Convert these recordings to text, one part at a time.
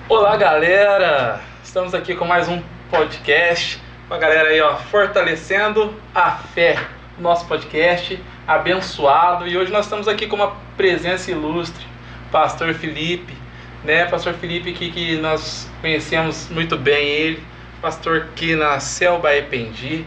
Olá, galera! Estamos aqui com mais um podcast com a galera aí, ó, fortalecendo a fé. Nosso podcast abençoado, e hoje nós estamos aqui com uma presença ilustre, Pastor Felipe, né? Pastor Felipe que nós conhecemos muito bem ele, pastor aqui na Céu Baipendi,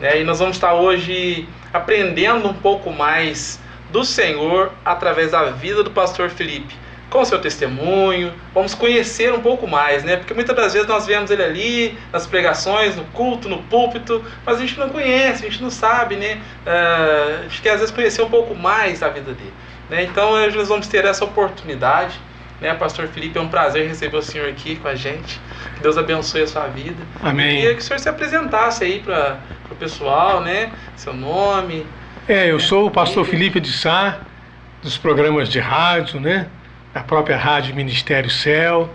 né? E nós vamos estar hoje aprendendo um pouco mais do Senhor através da vida do Pastor Felipe, com o seu testemunho. Vamos conhecer um pouco mais, né? Porque muitas das vezes nós vemos ele ali, nas pregações, no culto, no púlpito, mas a gente não conhece, a gente não sabe, né? A gente quer às vezes conhecer um pouco mais da vida dele, né? Então hoje nós vamos ter essa oportunidade, né? Pastor Felipe, é um prazer receber o senhor aqui com a gente. Que Deus abençoe a sua vida. Amém. E queria que o senhor se apresentasse aí para o pessoal, né? Seu nome. Eu sou o pastor Felipe de Sá, dos programas de rádio, né? Da própria Rádio Ministério Céu,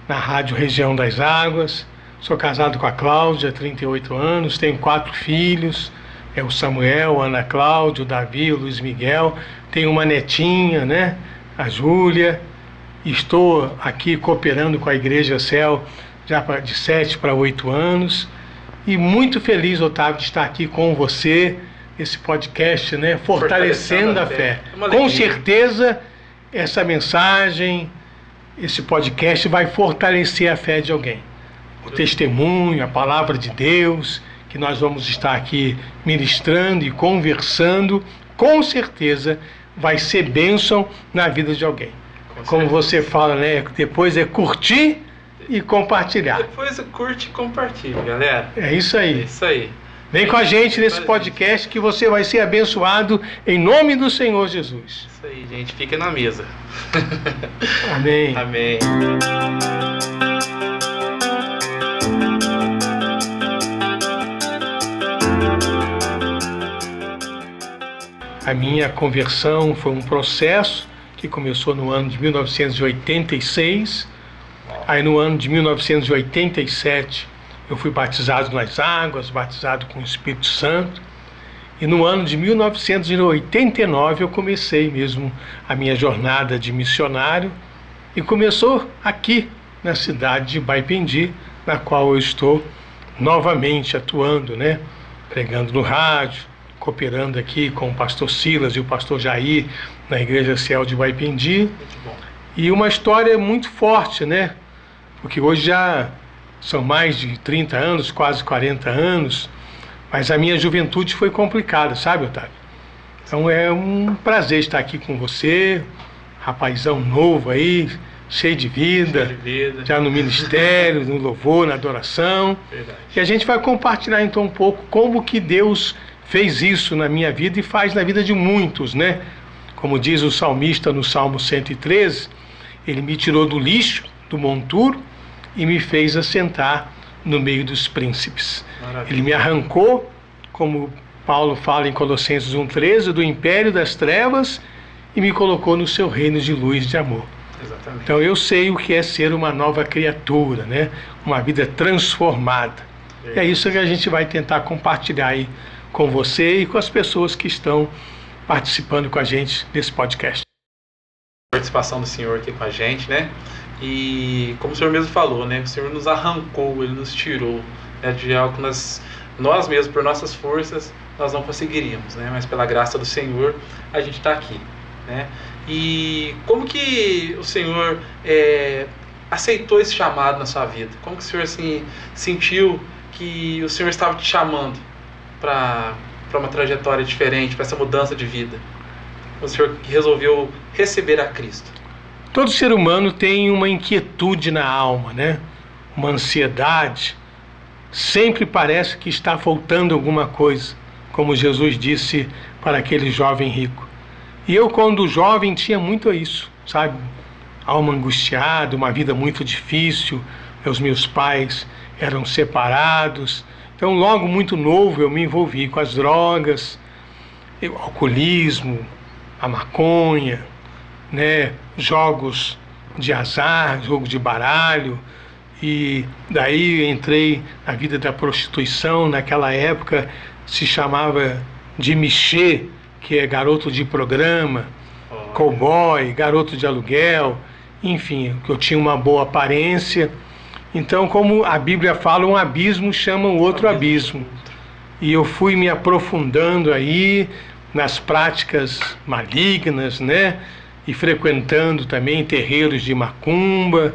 na Rádio Região das Águas. Sou casado com a Cláudia, 38 anos, tenho 4 filhos, o Samuel, a Ana Cláudia, o Davi, o Luiz Miguel. Tenho uma netinha, né? A Júlia. Estou aqui cooperando com a Igreja Céu já de 7 para 8 anos. E muito feliz, Otávio, de estar aqui com você, esse podcast, né? Fortalecendo a fé. Com certeza, essa mensagem, esse podcast vai fortalecer a fé de alguém. O testemunho, a palavra de Deus, que nós vamos estar aqui ministrando e conversando, com certeza vai ser bênção na vida de alguém. Como você fala, né? Depois é curtir e compartilhar. Depois curte e compartilha, galera. É isso aí. É isso aí. Vem com a gente nesse podcast que você vai ser abençoado em nome do Senhor Jesus. Isso aí, gente. Fica na mesa. Amém. Amém. A minha conversão foi um processo que começou no ano de 1986. Aí no ano de 1987 eu fui batizado nas águas, batizado com o Espírito Santo. E no ano de 1989 eu comecei mesmo a minha jornada de missionário. E começou aqui na cidade de Baipendi, na qual eu estou novamente atuando, né? Pregando no rádio, cooperando aqui com o pastor Silas e o pastor Jair na Igreja Céu de Baipendi. Muito bom. E uma história muito forte, né? Porque hoje já são mais de 30 anos, quase 40 anos, mas a minha juventude foi complicada, sabe, Otávio? Então é um prazer estar aqui com você, rapazão novo aí, cheio de vida, já no ministério, no louvor, na adoração. Verdade. E a gente vai compartilhar então um pouco como que Deus fez isso na minha vida e faz na vida de muitos, né? Como diz o salmista no Salmo 113, ele me tirou do lixo, do monturo, e me fez assentar no meio dos príncipes. Maravilha. Ele me arrancou, como Paulo fala em Colossenses 1,13, do império das trevas e me colocou no seu reino de luz e de amor. Exatamente. Então eu sei o que é ser uma nova criatura, né? Uma vida transformada. E é isso que a gente vai tentar compartilhar aí com você e com as pessoas que estão participando com a gente desse podcast. Participação do Senhor aqui com a gente, né? E como o Senhor mesmo falou, né? O Senhor nos arrancou, Ele nos tirou, né, de algo que nós mesmos, por nossas forças, nós não conseguiríamos, né? Mas pela graça do Senhor, a gente está aqui, né? E como que o Senhor aceitou esse chamado na sua vida? Como que o Senhor assim, sentiu que o Senhor estava te chamando para uma trajetória diferente, para essa mudança de vida? O Senhor resolveu receber a Cristo. Todo ser humano tem uma inquietude na alma, né? Uma ansiedade. Sempre parece que está faltando alguma coisa, como Jesus disse para aquele jovem rico. E eu, quando jovem, tinha muito isso, sabe? Alma angustiada, uma vida muito difícil. Os meus pais eram separados. Então, logo muito novo, eu me envolvi com as drogas, o alcoolismo, a maconha, né? Jogos de azar, jogo de baralho. E daí entrei na vida da prostituição. Naquela época se chamava de michê, que é garoto de programa, cowboy, garoto de aluguel. enfim, que eu tinha uma boa aparência. Então, como a Bíblia fala, um abismo chama o outro abismo. E eu fui me aprofundando aí nas práticas malignas, né? E frequentando também terreiros de macumba.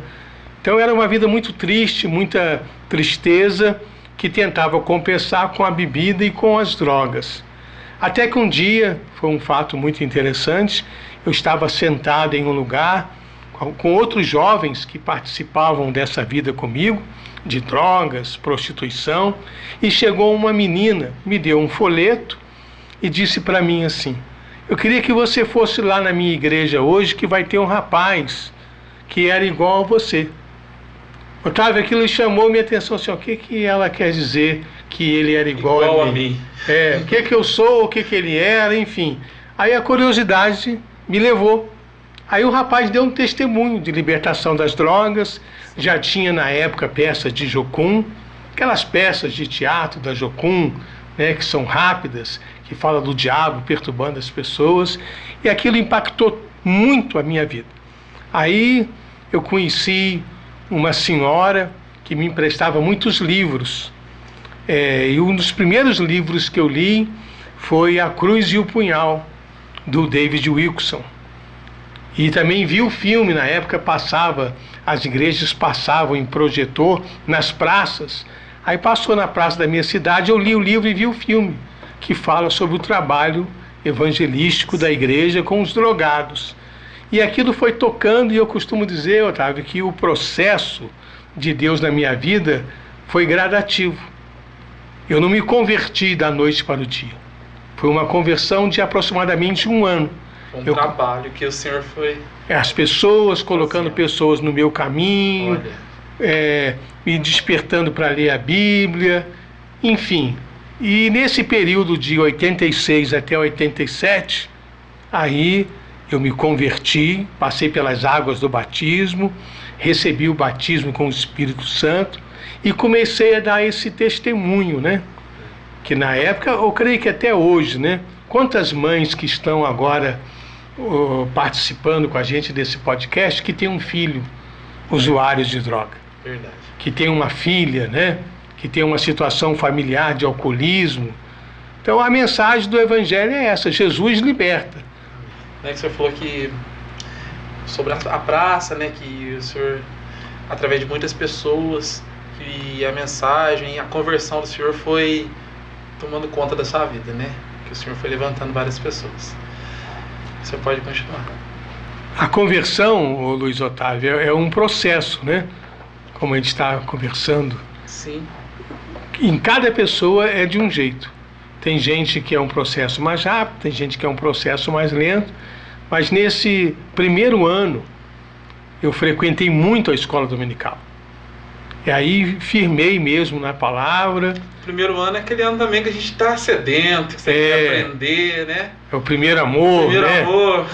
Então era uma vida muito triste, muita tristeza, que tentava compensar com a bebida e com as drogas. Até que um dia, foi um fato muito interessante, eu estava sentado em um lugar com outros jovens que participavam dessa vida comigo, de drogas, prostituição, e chegou uma menina, me deu um folheto e disse para mim assim: eu queria que você fosse lá na minha igreja hoje, que vai ter um rapaz que era igual a você. Otávio, aquilo chamou minha atenção, assim, o que ela quer dizer que ele era igual a mim? O que eu sou, o que ele era, enfim. Aí a curiosidade me levou. Aí o rapaz deu um testemunho de libertação das drogas, já tinha na época peças de Jocum, aquelas peças de teatro da Jocum, né, que são rápidas, que fala do diabo perturbando as pessoas, e aquilo impactou muito a minha vida. Aí eu conheci uma senhora que me emprestava muitos livros, e um dos primeiros livros que eu li foi A Cruz e o Punhal, do David Wilkerson. E também vi o filme, na época passava, as igrejas passavam em projetor nas praças. Aí passou na praça da minha cidade, eu li o livro e vi o filme, que fala sobre o trabalho evangelístico da igreja com os drogados. E aquilo foi tocando, e eu costumo dizer, Otávio, que o processo de Deus na minha vida foi gradativo. Eu não me converti da noite para o dia. Foi uma conversão de aproximadamente 1 ano. Um trabalho que o senhor foi... As pessoas, colocando pessoas no meu caminho, me despertando para ler a Bíblia, enfim. E nesse período de 86 até 87, aí eu me converti, passei pelas águas do batismo, recebi o batismo com o Espírito Santo e comecei a dar esse testemunho, né? Que na época, eu creio que até hoje, né? Quantas mães que estão agora participando com a gente desse podcast que tem um filho usuário de droga. Verdade. Que tem uma filha, né? Que tem uma situação familiar de alcoolismo. Então a mensagem do Evangelho é essa: Jesus liberta. Que o senhor falou que sobre a praça, né, que o senhor, através de muitas pessoas, que a mensagem, a conversão do senhor foi tomando conta da sua vida, né? Que o senhor foi levantando várias pessoas. Você pode continuar. A conversão, Luiz Otávio, é um processo, né? Como a gente está conversando. Sim. Em cada pessoa é de um jeito. Tem gente que é um processo mais rápido, tem gente que é um processo mais lento. Mas nesse primeiro ano, eu frequentei muito a escola dominical. E aí firmei mesmo na palavra. O primeiro ano é aquele ano também que a gente está sedento, que você quer aprender, né? É o primeiro amor, né? Amor.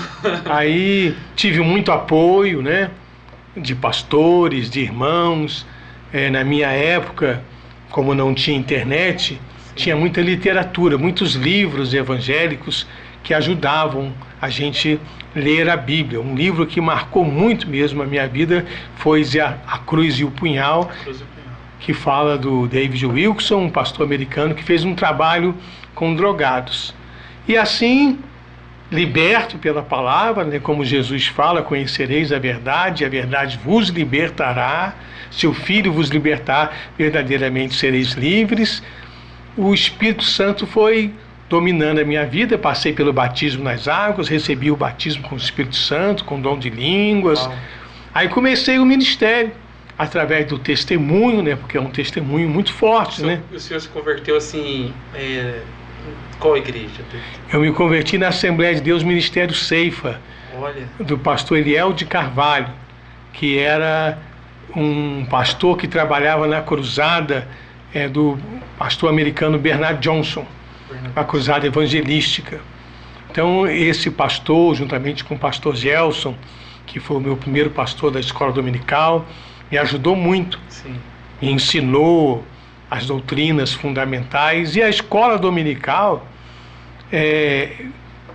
Aí tive muito apoio, né? De pastores, de irmãos. Na minha época, como não tinha internet, tinha muita literatura, muitos livros evangélicos que ajudavam a gente ler a Bíblia. Um livro que marcou muito mesmo a minha vida foi A Cruz e o Punhal, que fala do David Wilkerson, um pastor americano que fez um trabalho com drogados. E assim, liberto pela palavra, né, como Jesus fala, conhecereis a verdade vos libertará. Se o Filho vos libertar, verdadeiramente sereis livres. O Espírito Santo foi dominando a minha vida, passei pelo batismo nas águas, recebi o batismo com o Espírito Santo, com dom de línguas. Uau. Aí comecei o ministério, através do testemunho, né, porque é um testemunho muito forte, né? O senhor se converteu assim, qual igreja? Eu me converti na Assembleia de Deus Ministério Ceifa, do pastor Eliel de Carvalho, que era um pastor que trabalhava na cruzada do pastor americano Bernard Johnson, a cruzada evangelística. Então esse pastor, juntamente com o pastor Gelson, que foi o meu primeiro pastor da escola dominical, me ajudou muito. Sim. Me ensinou as doutrinas fundamentais. E a escola dominical,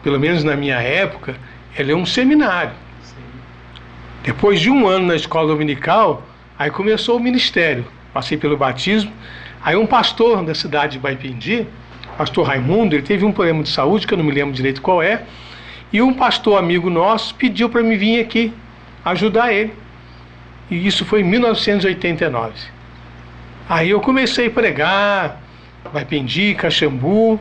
pelo menos na minha época, ela é um seminário. Sim. Depois de um ano na escola dominical, aí começou o ministério. Passei pelo batismo. Aí um pastor da cidade de Baipendi, pastor Raimundo, ele teve um problema de saúde, que eu não me lembro direito qual é, e um pastor amigo nosso pediu para me vir aqui ajudar ele. E isso foi em 1989. Aí eu comecei a pregar, Baipendi, Caxambu,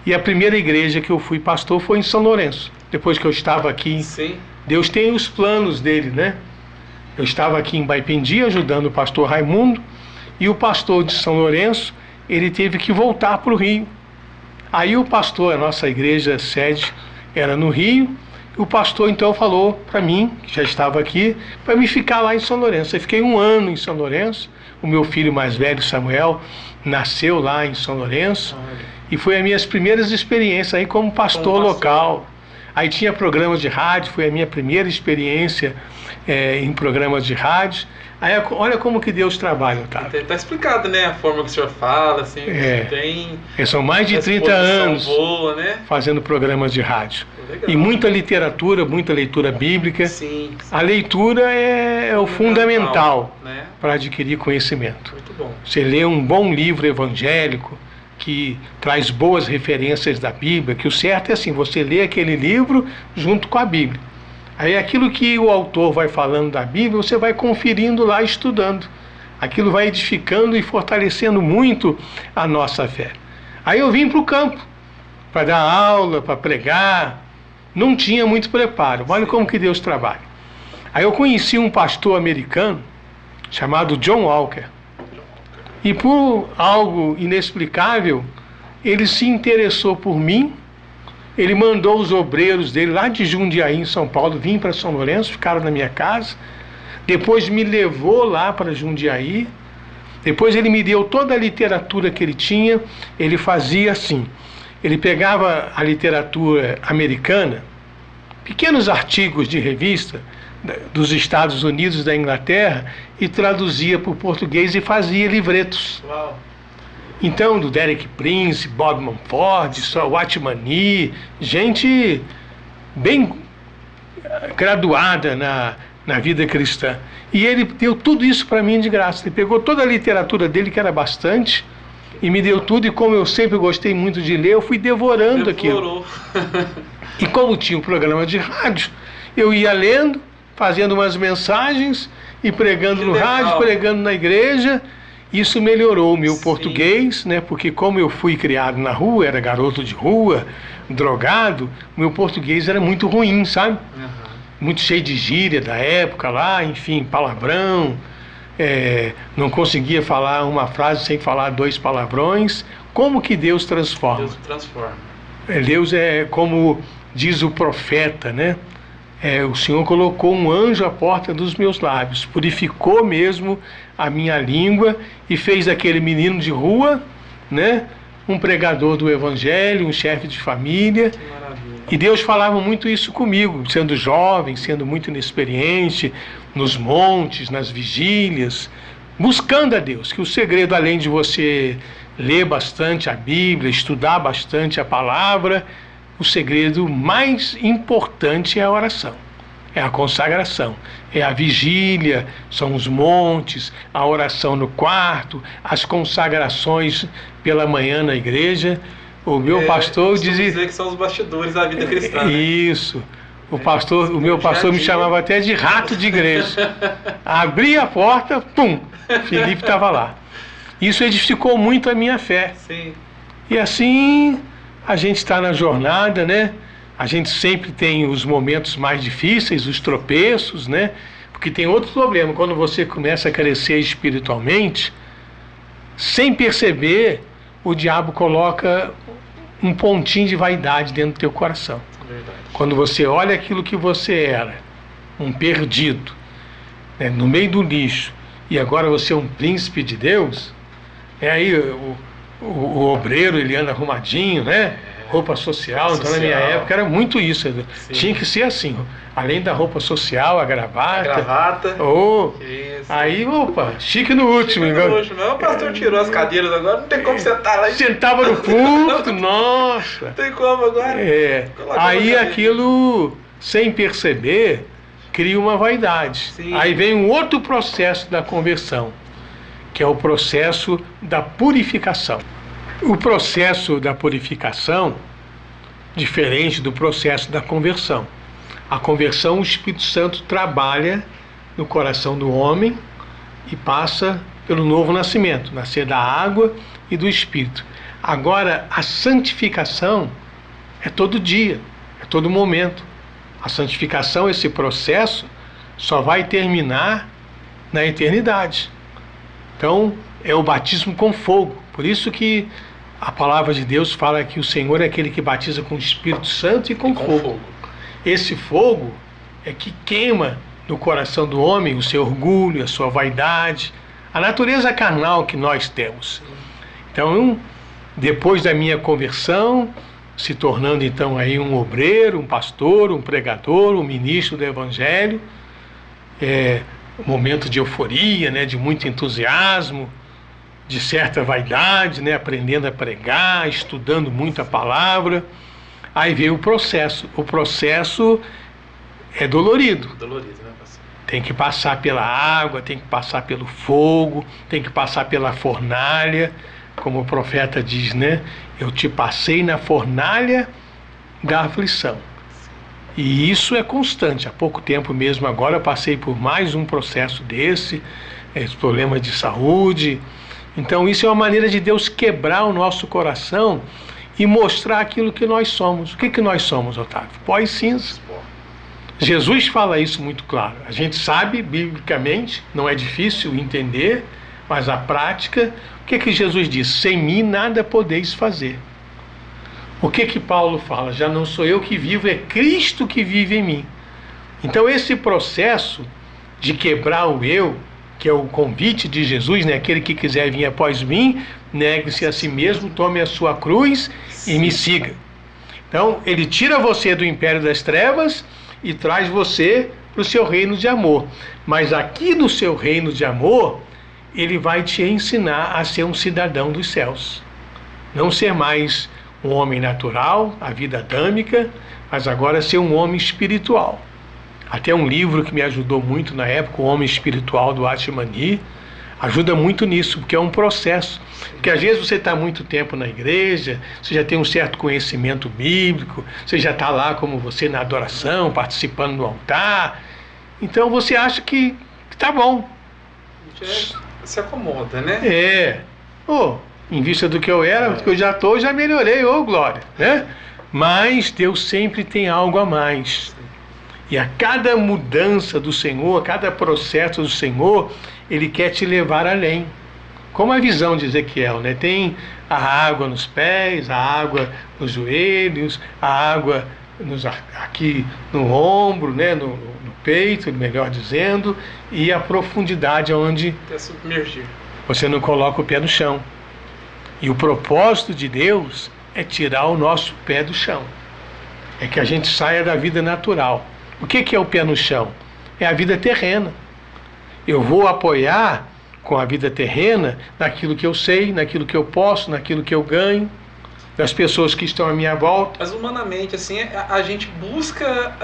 e a primeira igreja que eu fui pastor foi em São Lourenço. Depois que eu estava aqui, Sim. Deus tem os planos dele, né? Eu estava aqui em Baipendi ajudando o pastor Raimundo, e o pastor de São Lourenço, ele teve que voltar para o Rio. Aí o pastor, a nossa igreja sede era no Rio, o pastor então falou para mim, que já estava aqui, para me ficar lá em São Lourenço. Eu fiquei um ano em São Lourenço, o meu filho mais velho, Samuel, nasceu lá em São Lourenço, e foi as minhas primeiras experiências aí como pastor local. Aí tinha programas de rádio, foi a minha primeira experiência em programas de rádio. Aí olha como que Deus trabalha, Otávio. Está explicado, né? A forma que o senhor fala, assim, tem... São mais de 30 anos boa, né? fazendo programas de rádio. Legal. E muita literatura, muita leitura bíblica. Sim. A leitura é o fundamental, né? Para adquirir conhecimento. Muito bom. Você lê um bom livro evangélico, que traz boas referências da Bíblia, que o certo é assim, você lê aquele livro junto com a Bíblia. Aí aquilo que o autor vai falando da Bíblia, você vai conferindo lá, estudando. Aquilo vai edificando e fortalecendo muito a nossa fé. Aí eu vim para o campo, para dar aula, para pregar. Não tinha muito preparo. Olha como que Deus trabalha. Aí eu conheci um pastor americano, chamado John Walker. E por algo inexplicável, ele se interessou por mim. Ele mandou os obreiros dele lá de Jundiaí, em São Paulo, vir para São Lourenço, ficaram na minha casa. Depois me levou lá para Jundiaí. Depois ele me deu toda a literatura que ele tinha. Ele fazia assim, ele pegava a literatura americana, pequenos artigos de revista dos Estados Unidos, da Inglaterra, e traduzia para o português e fazia livretos. Uau. Então, do Derek Prince, Bob Mumford, Watchman Nee, gente bem graduada na vida cristã. E ele deu tudo isso para mim de graça. Ele pegou toda a literatura dele, que era bastante, e me deu tudo. E como eu sempre gostei muito de ler, eu fui devorando aquilo. E como tinha um programa de rádio, eu ia lendo, fazendo umas mensagens e pregando no rádio, pregando na igreja. Isso melhorou o meu português, né? Porque como eu fui criado na rua, era garoto de rua, drogado, meu português era muito ruim, sabe? Muito cheio de gíria da época lá, enfim, palavrão. Não conseguia falar uma frase sem falar 2 palavrões. Como que Deus transforma? Deus transforma. Deus é como diz o profeta, né? O Senhor colocou um anjo à porta dos meus lábios, purificou mesmo a minha língua e fez daquele menino de rua, né, um pregador do evangelho, um chefe de família. Que maravilha. E Deus falava muito isso comigo, sendo jovem, sendo muito inexperiente, nos montes, nas vigílias, buscando a Deus, que o segredo, além de você ler bastante a Bíblia, estudar bastante a palavra, o segredo mais importante é a oração, é a consagração, é a vigília, são os montes, a oração no quarto, as consagrações pela manhã na igreja. O meu pastor dizia... dizer que são os bastidores da vida cristã. Isso. O meu pastor me chamava até de rato de igreja. Abria a porta, pum, Felipe estava lá. Isso edificou muito a minha fé. Sim. E assim... a gente está na jornada, né? A gente sempre tem os momentos mais difíceis, os tropeços, né? Porque tem outro problema. Quando você começa a crescer espiritualmente, sem perceber, o diabo coloca um pontinho de vaidade dentro do teu coração. Verdade. Quando você olha aquilo que você era, um perdido, né, no meio do lixo, e agora você é um príncipe de Deus, aí o obreiro, ele anda arrumadinho, né? Roupa social. Então, na minha época, era muito isso. Sim. Tinha que ser assim. Além da roupa social, a gravata. A gravata. Isso. Aí, opa, chique no último. Chique no último. O pastor tirou as cadeiras agora, não tem como sentar lá. Sentava no púlpito, nossa. Não tem como agora. Aí aquilo, sem perceber, cria uma vaidade. Sim. Aí vem um outro processo da conversão, que é o processo da purificação. O processo da purificação, diferente do processo da conversão. A conversão, o Espírito Santo trabalha no coração do homem e passa pelo novo nascimento, nascer da água e do Espírito. Agora, a santificação é todo dia, é todo momento. A santificação, esse processo, só vai terminar na eternidade. Então, é o batismo com fogo. Por isso que a palavra de Deus fala que o Senhor é aquele que batiza com o Espírito Santo e com fogo. Esse fogo é que queima no coração do homem o seu orgulho, a sua vaidade, a natureza carnal que nós temos. Então, depois da minha conversão, se tornando então aí um obreiro, um pastor, um pregador, um ministro do Evangelho, um momento de euforia, né, de muito entusiasmo, de certa vaidade, né, aprendendo a pregar, estudando muito a palavra. Aí veio o processo. O processo é dolorido. Dolorido, né, pastor? Tem que passar pela água, tem que passar pelo fogo, tem que passar pela fornalha, como o profeta diz, né? Eu te passei na fornalha da aflição. E isso é constante. Há pouco tempo mesmo agora eu passei por mais um processo desse, problemas de saúde. Então isso é uma maneira de Deus quebrar o nosso coração e mostrar aquilo que nós somos. O que nós somos, Otávio? Pó e cinza. Jesus fala isso muito claro. A gente sabe, biblicamente, não é difícil entender, mas a prática, o que Jesus diz? Sem mim nada podeis fazer. O que Paulo fala? Já não sou eu que vivo, é Cristo que vive em mim. Então esse processo de quebrar o eu, que é o convite de Jesus, né? Aquele que quiser vir após mim, negue-se a si mesmo, tome a sua cruz e me siga. Então ele tira você do império das trevas e traz você para o seu reino de amor. Mas aqui no seu reino de amor, ele vai te ensinar a ser um cidadão dos céus. Não ser mais um homem natural, a vida adâmica, mas agora ser um homem espiritual. Até um livro que me ajudou muito na época, O Homem Espiritual, do Atmani, ajuda muito nisso, porque é um processo. Porque às vezes você está muito tempo na igreja, você já tem um certo conhecimento bíblico, você já está lá como você na adoração, participando do altar, então você acha que está bom. Se acomoda, né? Em vista do que eu era, do que eu já estou, já melhorei, glória, né? Mas Deus sempre tem algo a mais. E a cada mudança do Senhor, a cada processo do Senhor, Ele quer te levar além. Como a visão de Ezequiel, né? Tem a água nos pés, a água nos joelhos, a água aqui no ombro, né? No peito, melhor dizendo, e a profundidade onde até submergir. Você não coloca o pé no chão. E o propósito de Deus é tirar o nosso pé do chão. É que a gente saia da vida natural. O que é o pé no chão? É a vida terrena. Eu vou apoiar com a vida terrena naquilo que eu sei, naquilo que eu posso, naquilo que eu ganho, das pessoas que estão à minha volta. Mas humanamente, assim, a gente busca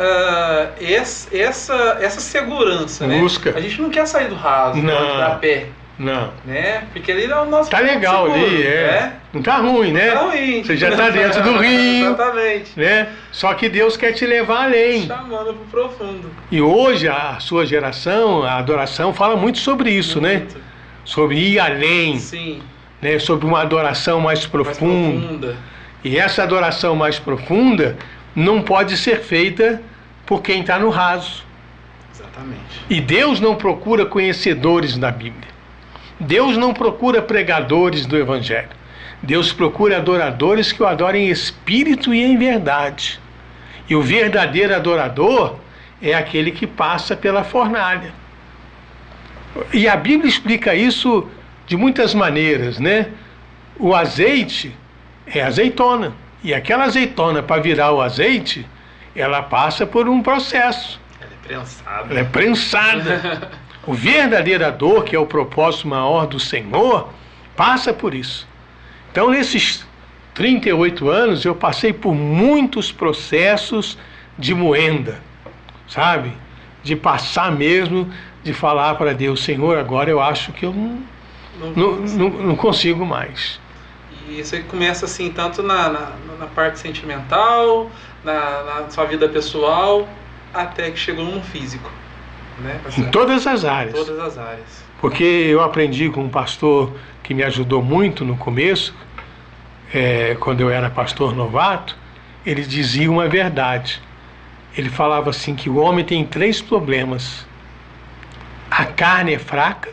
essa segurança, busca. Né? A gente não quer sair do raso, da pé. Não. Né? Porque ali é o nosso tá legal seguro, ali, né? Não tá ruim, né? Não tá ruim. Você já tá dentro do rio. Exatamente. Né? Só que Deus quer te levar além. Chamando pro profundo. E hoje a sua geração, a adoração, fala muito sobre isso, muito. Né? Sobre ir além. Sim. Né? Sobre uma adoração mais profunda. E essa adoração mais profunda não pode ser feita por quem está no raso. Exatamente. E Deus não procura conhecedores da Bíblia. Deus não procura pregadores do Evangelho. Deus procura adoradores que o adorem em espírito e em verdade. E o verdadeiro adorador é aquele que passa pela fornalha. E a Bíblia explica isso de muitas maneiras, né? O azeite é azeitona. E aquela azeitona, para virar o azeite, ela passa por um processo. Ela é prensada. O verdadeiro adorador, que é o propósito maior do Senhor, passa por isso. Então, nesses 38 anos, eu passei por muitos processos de moenda, sabe? de passar mesmo, de falar para Deus, Senhor, agora eu acho que eu não consigo mais. E isso aí começa assim, tanto na parte sentimental, na sua vida pessoal, até que chegou no físico. Né? Em todas as áreas. Todas as áreas. Porque eu aprendi com um pastor que me ajudou muito no começo, quando eu era pastor novato, ele dizia uma verdade. Ele falava assim que o homem tem 3 problemas. A carne é fraca,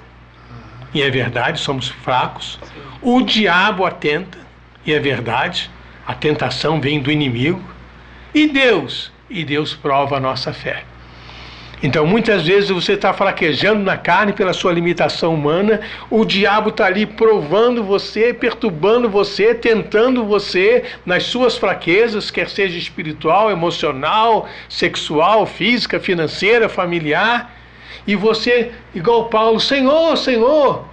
e é verdade, somos fracos. Sim. O diabo atenta, e é verdade, a tentação vem do inimigo. E Deus prova a nossa fé. Então, muitas vezes você está fraquejando na carne pela sua limitação humana, o diabo está ali provando você, perturbando você, tentando você nas suas fraquezas, quer seja espiritual, emocional, sexual, física, financeira, familiar, e você, igual Paulo, Senhor, Senhor,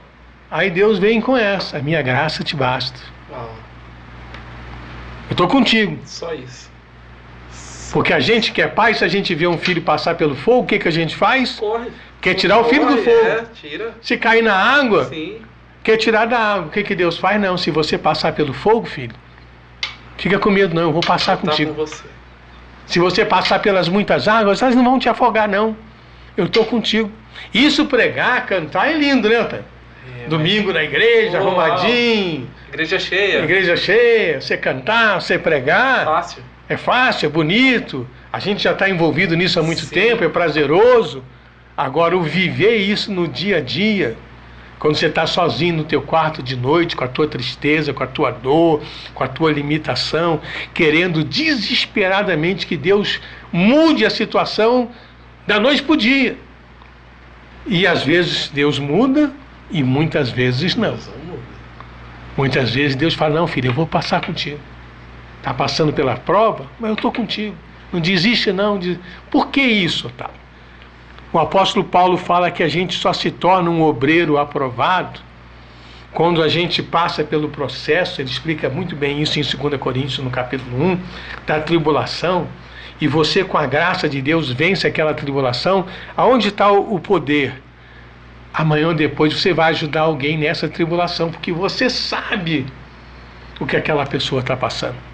aí Deus vem com essa, a minha graça te basta. Uau. Eu estou contigo. Só isso. Porque a gente que é pai, se a gente vê um filho passar pelo fogo, o que a gente faz? Corre. Quer tirar o filho do fogo. Tira. Se cair na água, Sim. quer tirar da água. O que Deus faz? Não, se você passar pelo fogo, filho, fica com medo não, eu vou passar contigo. Com você. Se você passar pelas muitas águas, elas não vão te afogar não. Eu estou contigo. Isso pregar, cantar é lindo, né, Otávio? Domingo na igreja, arrumadinho. Igreja cheia. Igreja cheia, você cantar, você pregar. Fácil. É fácil, é bonito, a gente já está envolvido nisso há muito Sim. tempo, é prazeroso. Agora, o viver isso no dia a dia, quando você está sozinho no teu quarto de noite, com a tua tristeza, com a tua dor, com a tua limitação, querendo desesperadamente que Deus mude a situação da noite para o dia. E às vezes Deus muda e muitas vezes não. Muitas vezes Deus fala, não filho, eu vou passar contigo. Está passando pela prova, mas eu estou contigo. Não desiste não. Por que isso, Otávio? O apóstolo Paulo fala que a gente só se torna um obreiro aprovado quando a gente passa pelo processo, ele explica muito bem isso em 2 Coríntios, no capítulo 1, da tribulação, e você com a graça de Deus vence aquela tribulação. Aonde está o poder? Amanhã ou depois você vai ajudar alguém nessa tribulação, porque você sabe o que aquela pessoa está passando.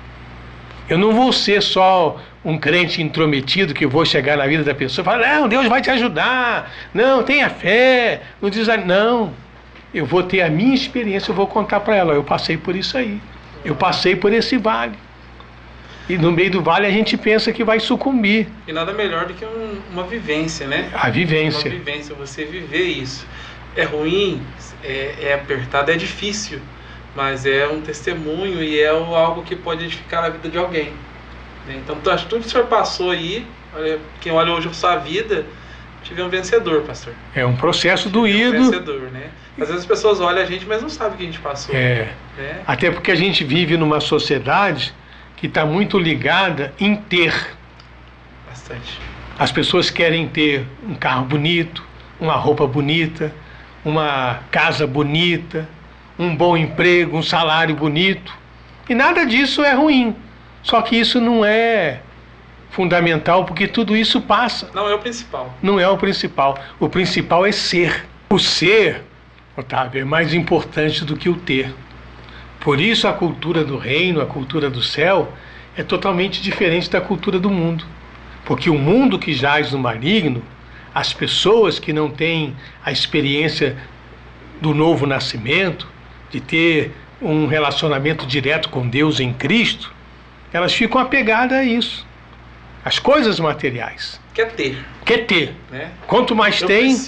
Eu não vou ser só um crente intrometido que vou chegar na vida da pessoa e falar, não, Deus vai te ajudar, não, tenha fé, não desanime. Não, eu vou ter a minha experiência, eu vou contar para ela, eu passei por isso aí, eu passei por esse vale. E no meio do vale a gente pensa que vai sucumbir. E nada melhor do que uma vivência, né? A vivência. Uma vivência, você viver isso. É ruim, é apertado, é difícil. Mas é um testemunho e é algo que pode edificar a vida de alguém. Né? Então, acho que tudo que o senhor passou aí, quem olha hoje a sua vida, tive um vencedor, pastor. É um processo doído. Um vencedor, né? Às vezes as pessoas olham a gente, mas não sabem o que a gente passou. Né? Até porque a gente vive numa sociedade que está muito ligada em ter. Bastante. As pessoas querem ter um carro bonito, uma roupa bonita, uma casa bonita, um bom emprego, um salário bonito. E nada disso é ruim. Só que isso não é fundamental, porque tudo isso passa. Não é o principal. Não é o principal. O principal é ser. O ser, Otávio, é mais importante do que o ter. Por isso a cultura do reino, a cultura do céu, é totalmente diferente da cultura do mundo. Porque o mundo que jaz no maligno, as pessoas que não têm a experiência do novo nascimento, de ter um relacionamento direto com Deus em Cristo, elas ficam apegadas a isso. As coisas materiais. Quer ter. Quer ter. Né? Quanto mais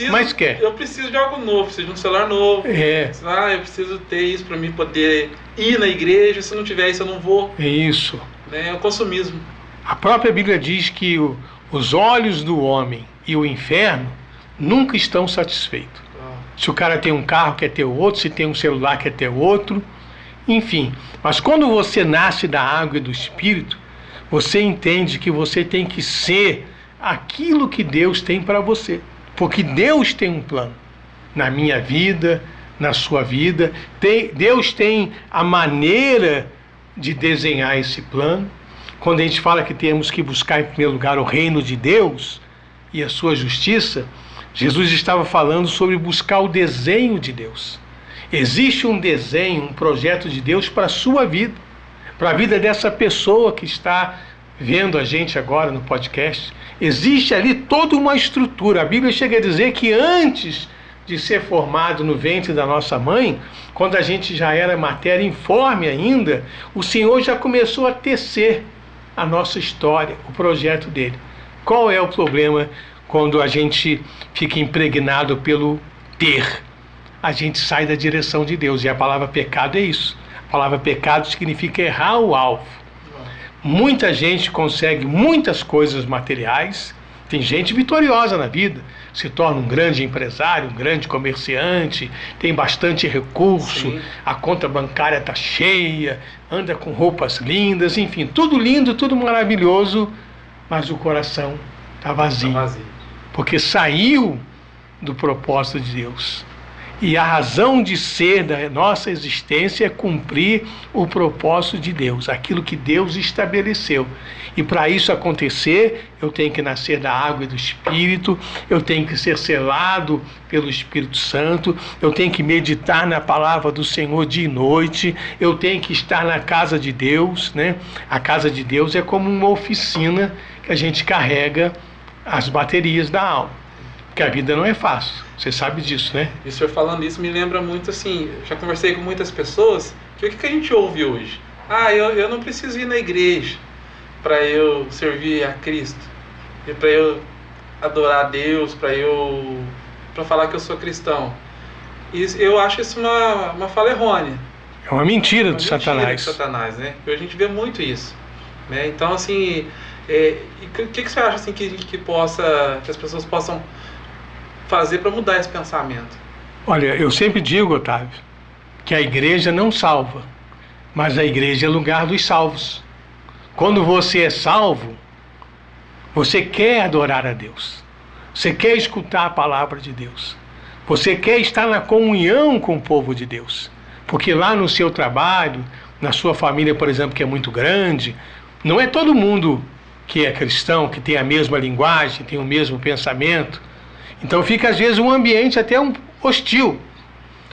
mais quer. Eu preciso de algo novo, preciso de um celular novo. Eu preciso ter isso para mim poder ir na igreja, se não tiver isso eu não vou. É isso. Né? É o consumismo. A própria Bíblia diz que os olhos do homem e o inferno nunca estão satisfeitos. Se o cara tem um carro, quer ter o outro, se tem um celular, quer ter o outro, enfim. Mas quando você nasce da água e do Espírito, você entende que você tem que ser aquilo que Deus tem para você. Porque Deus tem um plano na minha vida, na sua vida. Deus tem a maneira de desenhar esse plano. Quando a gente fala que temos que buscar em primeiro lugar o reino de Deus, e a sua justiça, Jesus estava falando sobre buscar o desenho de Deus. Existe um desenho, um projeto de Deus para a sua vida, para a vida dessa pessoa que está vendo a gente agora no podcast. Existe ali toda uma estrutura. A Bíblia chega a dizer que antes de ser formado no ventre da nossa mãe, quando a gente já era matéria informe ainda, o Senhor já começou a tecer a nossa história, o projeto dele. Qual é o problema quando a gente fica impregnado pelo ter? A gente sai da direção de Deus, e a palavra pecado é isso. A palavra pecado significa errar o alvo. Muita gente consegue muitas coisas materiais, tem gente vitoriosa na vida, se torna um grande empresário, um grande comerciante, tem bastante recurso, sim, a conta bancária está cheia, anda com roupas lindas, enfim, tudo lindo, tudo maravilhoso, mas o coração está vazio, porque saiu do propósito de Deus. E a razão de ser da nossa existência é cumprir o propósito de Deus, aquilo que Deus estabeleceu. E para isso acontecer, eu tenho que nascer da água e do Espírito, eu tenho que ser selado pelo Espírito Santo, eu tenho que meditar na palavra do Senhor dia e noite, eu tenho que estar na casa de Deus, né? A casa de Deus é como uma oficina que a gente carrega as baterias da alma, porque a vida não é fácil. Você sabe disso, né? E o senhor falando isso me lembra muito assim, já conversei com muitas pessoas, que o que a gente ouve hoje? Eu não preciso ir na igreja para eu servir a Cristo, e para eu adorar a Deus, para falar que eu sou cristão. E eu acho isso uma fala errônea. É uma mentira de Satanás. Né? Porque a gente vê muito isso, né? Então, assim, o que você acha assim, que as pessoas possam fazer para mudar esse pensamento? Olha, eu sempre digo, Otávio, que a igreja não salva, mas a igreja é lugar dos salvos. Quando você é salvo, você quer adorar a Deus, você quer escutar a palavra de Deus, você quer estar na comunhão com o povo de Deus, porque lá no seu trabalho, na sua família, por exemplo, que é muito grande, não é todo mundo que é cristão, que tem a mesma linguagem, tem o mesmo pensamento. Então fica às vezes um ambiente até hostil.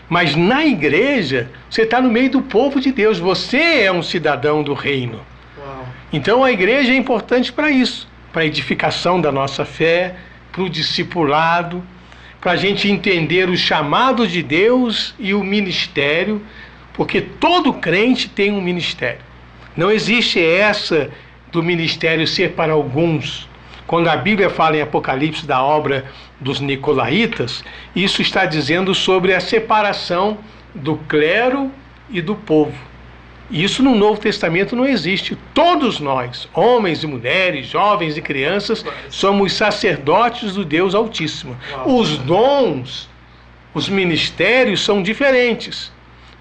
Mas na igreja, você está no meio do povo de Deus. Você é um cidadão do reino. Uau. Então a igreja é importante para isso. Para a edificação da nossa fé, para o discipulado, para a gente entender o chamado de Deus e o ministério. Porque todo crente tem um ministério. Não existe essa do ministério ser para alguns. Quando a Bíblia fala em Apocalipse da obra dos Nicolaitas, isso está dizendo sobre a separação do clero e do povo. Isso no Novo Testamento não existe. Todos nós, homens e mulheres, jovens e crianças, somos sacerdotes do Deus Altíssimo. Os dons, os ministérios são diferentes,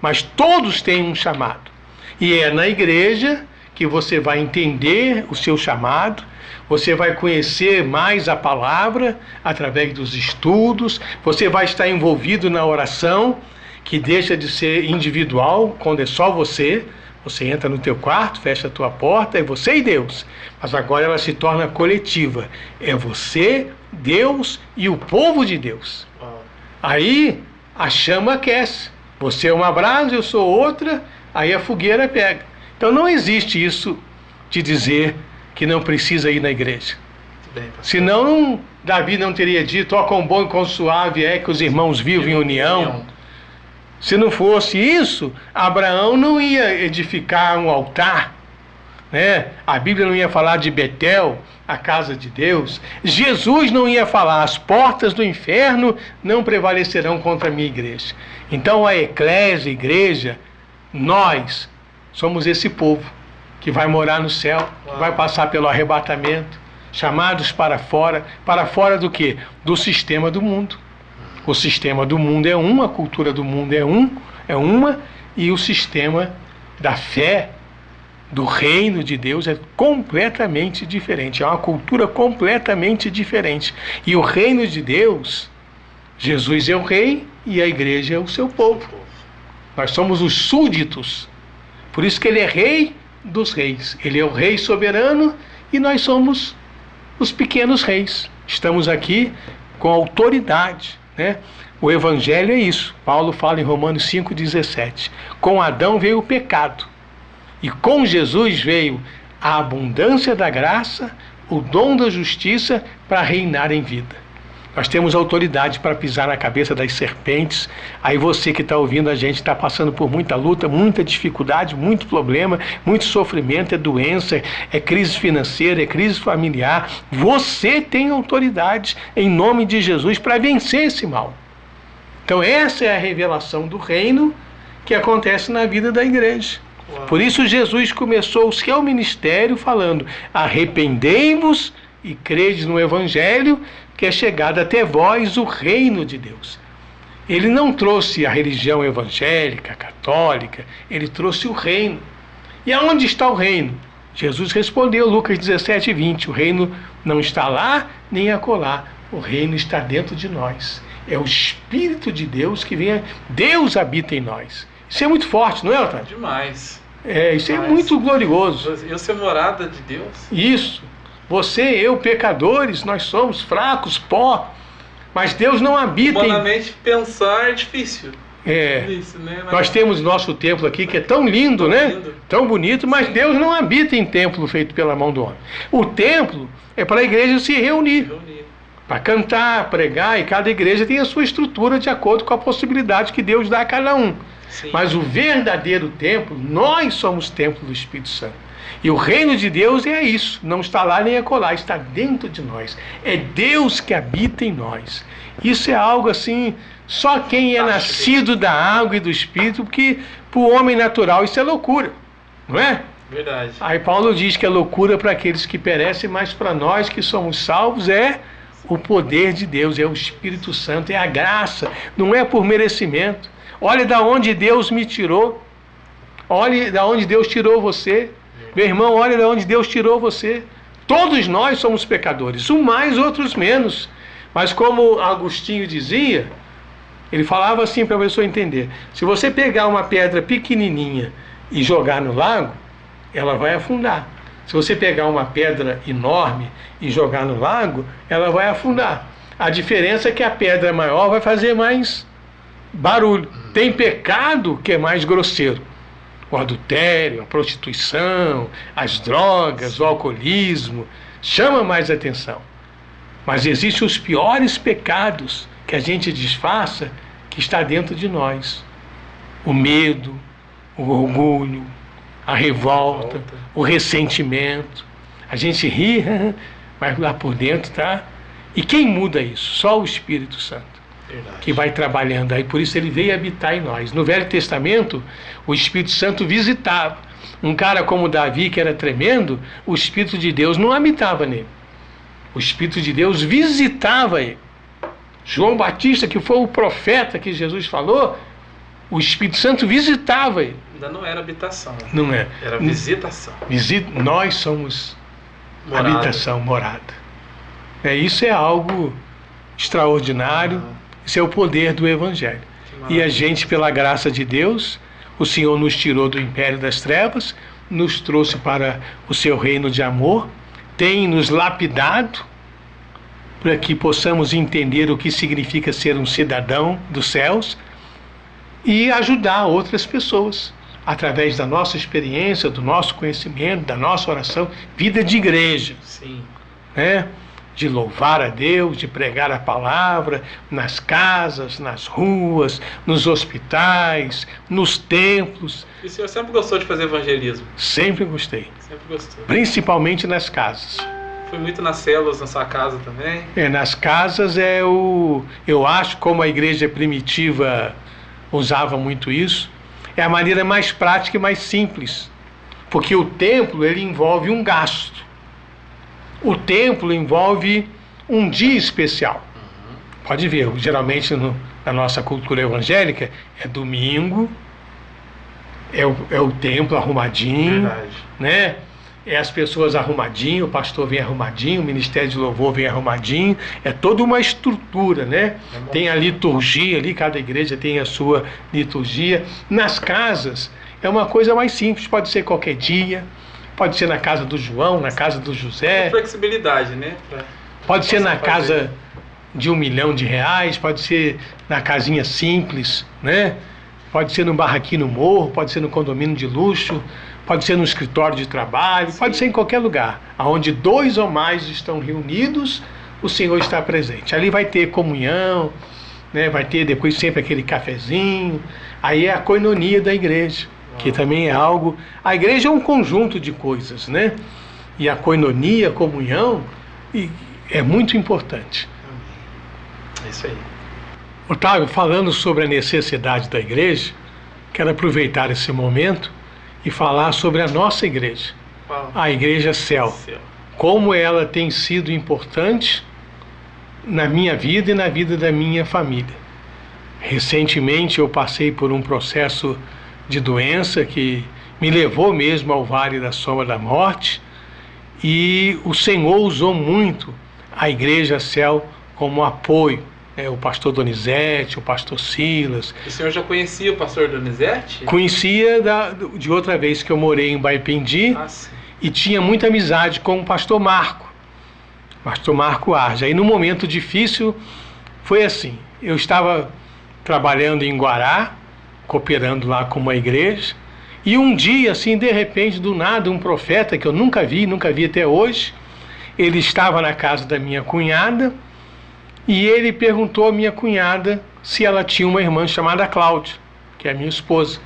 mas todos têm um chamado. E é na igreja que você vai entender o seu chamado, você vai conhecer mais a palavra através dos estudos, você vai estar envolvido na oração, que deixa de ser individual, quando é só você. Você entra no teu quarto, fecha a tua porta, é você e Deus. Mas agora ela se torna coletiva. É você, Deus e o povo de Deus. Aí a chama aquece. Você é uma brasa, eu sou outra, aí a fogueira pega. Então não existe isso de dizer que não precisa ir na igreja. Bem, senão Davi não teria dito, ó, quão bom e quão suave é que os irmãos vivam em união. Se não fosse isso, Abraão não ia edificar um altar, né? A Bíblia não ia falar de Betel, a casa de Deus. Jesus não ia falar, as portas do inferno não prevalecerão contra a minha igreja. Então a eclésia, a igreja, nós somos esse povo que vai morar no céu, que vai passar pelo arrebatamento, chamados para fora do quê? Do sistema do mundo. O sistema do mundo é um, a cultura do mundo é uma, e o sistema da fé, do reino de Deus é completamente diferente, é uma cultura completamente diferente. E o reino de Deus, Jesus é o rei e a igreja é o seu povo. Nós somos os súditos, por isso que ele é rei dos reis. Ele é o rei soberano e nós somos os pequenos reis. Estamos aqui com autoridade, né? O Evangelho é isso. Paulo fala em Romanos 5,17. Com Adão veio o pecado. E com Jesus veio a abundância da graça, o dom da justiça para reinar em vida. Nós temos autoridade para pisar na cabeça das serpentes. Aí você que está ouvindo a gente está passando por muita luta, muita dificuldade, muito problema, muito sofrimento, é doença, é crise financeira, é crise familiar. Você tem autoridade em nome de Jesus para vencer esse mal. Então essa é a revelação do reino que acontece na vida da igreja. Uau. Por isso Jesus começou o seu ministério falando: arrependei-vos e crede no Evangelho, que é chegado até vós o reino de Deus. Ele não trouxe a religião evangélica, católica, ele trouxe o reino. E aonde está o reino? Jesus respondeu, Lucas 17:20, o reino não está lá nem acolá, o reino está dentro de nós. É o Espírito de Deus que vem, Deus habita em nós. Isso é muito forte, não é, Otávio? Demais. Isso é muito glorioso. Eu ser morada de Deus. Isso. Você, eu, pecadores, nós somos fracos, pó, mas Deus não habita Humanamente pensar é difícil. Isso, né? Nós temos nosso templo aqui que é tão lindo, né? Lindo. Tão bonito, mas Deus não habita em templo feito pela mão do homem. O templo é para a igreja se reunir. Para cantar, pregar, e cada igreja tem a sua estrutura de acordo com a possibilidade que Deus dá a cada um. Sim. Mas o verdadeiro templo, nós somos templo do Espírito Santo. E o reino de Deus é isso, não está lá nem acolá, está dentro de nós. É Deus que habita em nós. Isso é algo assim, só quem é nascido da água e do Espírito, porque para o homem natural isso é loucura, não é? Verdade. Aí Paulo diz que é loucura para aqueles que perecem, mas para nós que somos salvos é o poder de Deus, é o Espírito Santo, é a graça, não é por merecimento. Olha da onde Deus me tirou, olha da onde Deus tirou você. Meu irmão, olha de onde Deus tirou você. Todos nós somos pecadores, uns mais, outros menos. Mas como Agostinho dizia, ele falava assim para a pessoa entender: se você pegar uma pedra pequenininha e jogar no lago, ela vai afundar. Se você pegar uma pedra enorme e jogar no lago, ela vai afundar. A diferença é que a pedra maior vai fazer mais barulho. Tem pecado que é mais grosseiro. O adultério, a prostituição, as drogas, o alcoolismo, chama mais atenção. Mas existem os piores pecados que a gente disfarça, que está dentro de nós. O medo, o orgulho, a revolta, o ressentimento. A gente ri, mas lá por dentro tá. E quem muda isso? Só o Espírito Santo. Verdade. Que vai trabalhando aí, por isso ele veio habitar em nós. No Velho Testamento, o Espírito Santo visitava. Um cara como Davi, que era tremendo, o Espírito de Deus não habitava nele. O Espírito de Deus visitava ele. João Batista, que foi o profeta que Jesus falou, o Espírito Santo visitava ele. Ainda não era habitação. Não é. Era visitação. Nós somos morada. Habitação, morada. Isso é algo extraordinário. Isso é o poder do Evangelho. E a gente, pela graça de Deus, o Senhor nos tirou do império das trevas, nos trouxe para o seu reino de amor, tem nos lapidado para que possamos entender o que significa ser um cidadão dos céus e ajudar outras pessoas, através da nossa experiência, do nosso conhecimento, da nossa oração, vida de igreja. Sim. Né? De louvar a Deus, de pregar a palavra nas casas, nas ruas, nos hospitais, nos templos. E o senhor sempre gostou de fazer evangelismo? Sempre gostei. Sempre gostou. Principalmente nas casas. Fui muito nas células, na sua casa também? Nas casas eu acho, como a igreja primitiva usava muito isso, é a maneira mais prática e mais simples. Porque o templo, ele envolve um gasto. O templo envolve um dia especial. Pode ver, geralmente na nossa cultura evangélica é domingo, é o templo arrumadinho, né? É as pessoas arrumadinho, o pastor vem arrumadinho, o ministério de louvor vem arrumadinho, é toda uma estrutura, né? Tem a liturgia ali, cada igreja tem a sua liturgia. Nas casas é uma coisa mais simples, pode ser qualquer dia, pode ser na casa do João, na casa do José. Flexibilidade, né? Pode ser na casa de R$1 milhão, pode ser na casinha simples, né? Pode ser no barraquinho no morro, pode ser no condomínio de luxo, pode ser no escritório de trabalho, pode ser em qualquer lugar. Onde 2 ou mais estão reunidos, o Senhor está presente. Ali vai ter comunhão, né? Vai ter depois sempre aquele cafezinho. Aí é a coinonia da igreja, que também é algo... A igreja é um conjunto de coisas, né? E a coinonia, a comunhão, é muito importante. É isso aí. Otávio, falando sobre a necessidade da igreja, quero aproveitar esse momento e falar sobre a nossa igreja, a Igreja Céu. Como ela tem sido importante na minha vida e na vida da minha família. Recentemente eu passei por um processo de doença que me levou mesmo ao vale da sombra da morte, e o Senhor usou muito a Igreja Céu como apoio. O pastor Donizete, o pastor Silas. O senhor já conhecia o pastor Donizete? Conhecia de outra vez que eu morei em Baipendi, e tinha muita amizade com o pastor Marco Arja. Aí no momento difícil foi assim, eu estava trabalhando em Guará, cooperando lá com uma igreja, e um dia assim, de repente, do nada, um profeta que eu nunca vi até hoje, ele estava na casa da minha cunhada, e ele perguntou à minha cunhada se ela tinha uma irmã chamada Cláudia, que é a minha esposa.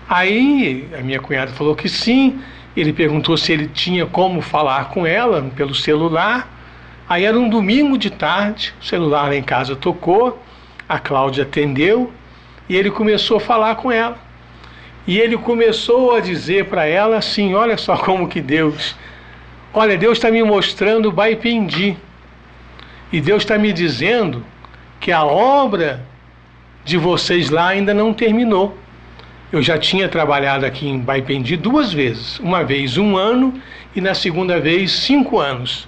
Aí a minha cunhada falou que sim. Ele perguntou se ele tinha como falar com ela pelo celular. Aí era um domingo de tarde, o celular lá em casa tocou, a Cláudia atendeu e ele começou a falar com ela. E ele começou a dizer para ela assim, olha só como que Deus está me mostrando Baipendi. E Deus está me dizendo que a obra de vocês lá ainda não terminou. Eu já tinha trabalhado aqui em Baipendi 2 vezes. Uma vez 1 ano e na segunda vez 5 anos.